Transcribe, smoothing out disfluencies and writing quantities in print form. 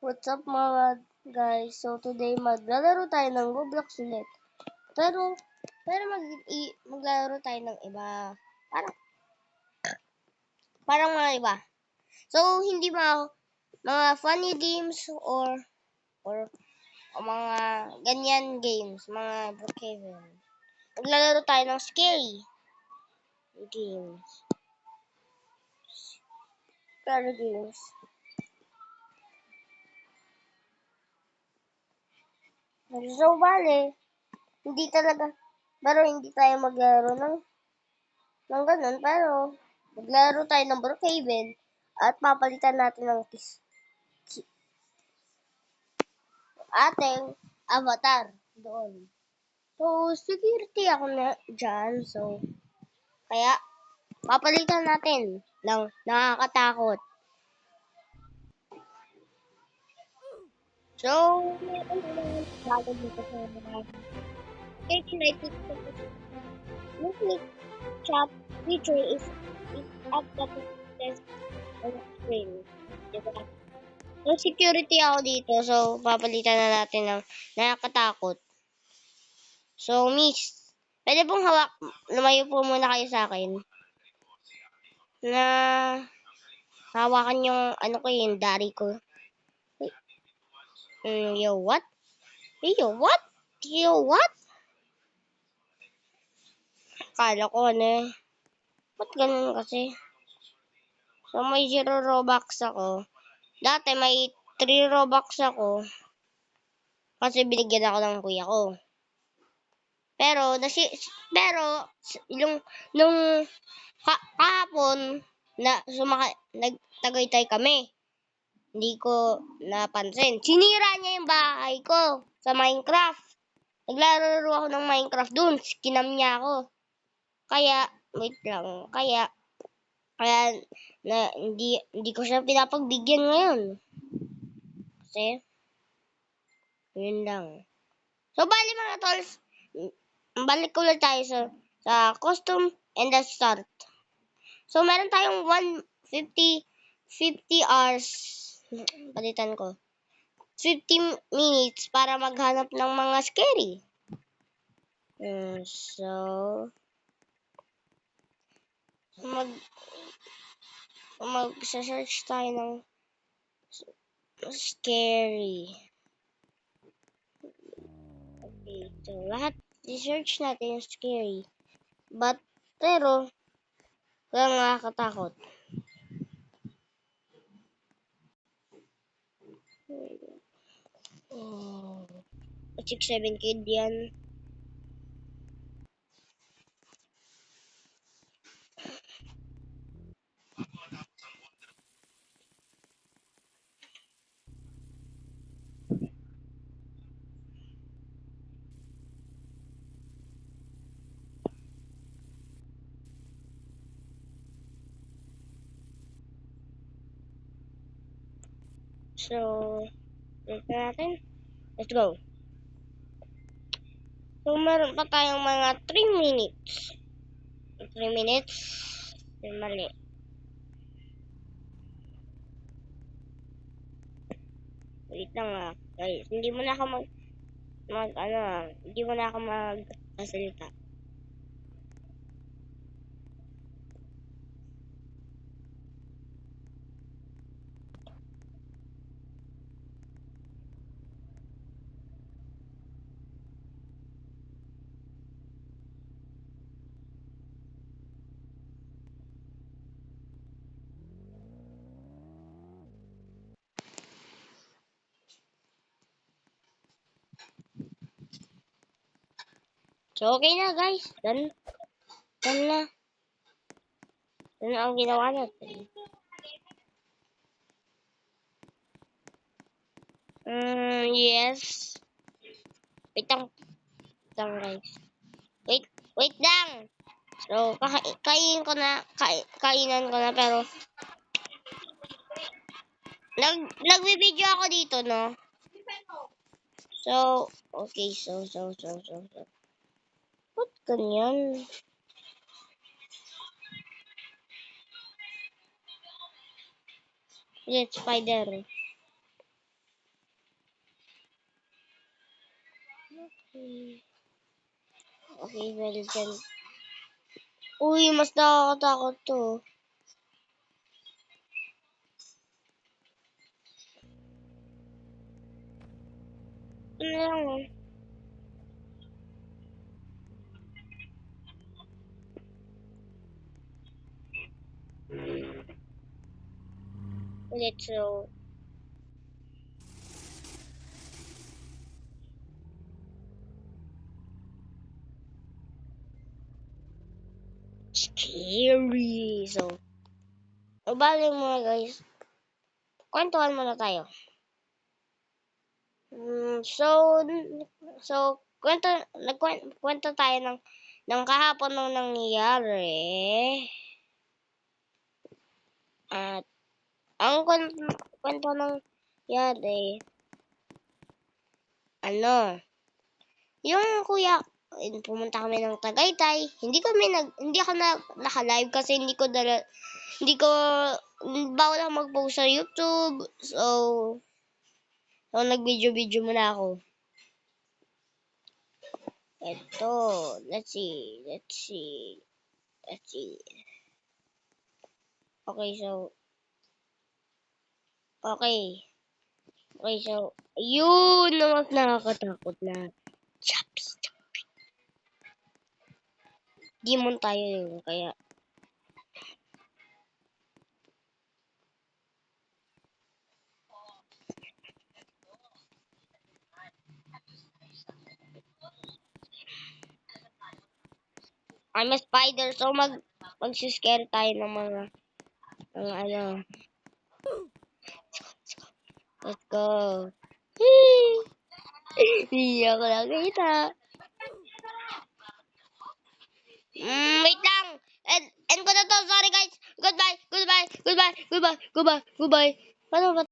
What's up mga guys? So today maglalaro tayo ng Roblox ulit. Pero maglalaro tayo ng iba. Parang mga iba. So hindi mga funny games or mga ganyan games, mga Brookhaven. Maglalaro tayo ng scary games. Scary games. So hindi talaga, pero hindi tayo maglaro ng ganun, pero maglaro tayo ng Brookhaven at papalitan natin ng ating avatar doon. So, security ako na dyan. So, kaya papalitan natin ng nakakatakot. So, meron naman bago dito sa mga Netflix chat feature is at the test on the screen. Diba? So, security ako dito. So, papalitan na natin ng nakakatakot. So, miss, pwede pong lumayo po muna kayo sa akin na hawakan yung yung dari ko. Yo, what? Yo, what? Yo, what? Kala ko ba't ganun kasi? So, may 0 Robux ako. Dati may 3 Robux ako kasi binigyan ako ng kuya ko. Pero, nung kahapon, nagtagaytay kami. Hindi ko napansin. Sinira niya yung bahay ko sa Minecraft. Naglaro ako ng Minecraft dun. Skinam niya ako. Kaya, wait lang. Kaya hindi ko siya pinapagbigyan ngayon. Kasi, yun lang. So, bali mga tolls, balik ulit tayo sa costume and the start. So, meron tayong 50 hours. Palitan ko. 50 minutes para maghanap ng mga scary. So, mag-search tayo ng scary. Okay, so lahat i-search natin yung scary. Pero, kaya nakakatakot. 6-7 kid yan. So, natin. Let's go. So, meron pa tayong mga 3 minutes. 3 minutes. Mali. Wait lang guys. Hindi mo na ako hindi mo na ako magsasalita. So, okay na guys. Done na. Done ang ginawa natin. Yes. Wait lang guys. Wait lang. So, kainan ko na pero nagvi-video ako dito, no? So, okay. So. Ba't ganyan? Yes, spider. Okay, well dyan. Uy, mas nakakatakot to. Ano lang oh. Ulit, so. Scary. So, bali mga guys. Kwentuhan muna tayo. So, kwento tayo ng kahapon nung nangyayari. At, ang kwento ng nangyari, yung kuya, pumunta kami ng Tagaytay. Hindi ako naka-live kasi hindi ko, bawal ako mag-post sa YouTube. So nag-video muna ako. Ito, let's see. Okay, so, yun na mas nakakatakot na. Chops. Demon tayo yun, kaya. I'm a spider, so mag-scare tayo ng mga Let's go. Hindi ako nakita. Wait lang. End ko na to. Sorry guys. Goodbye. Paano ba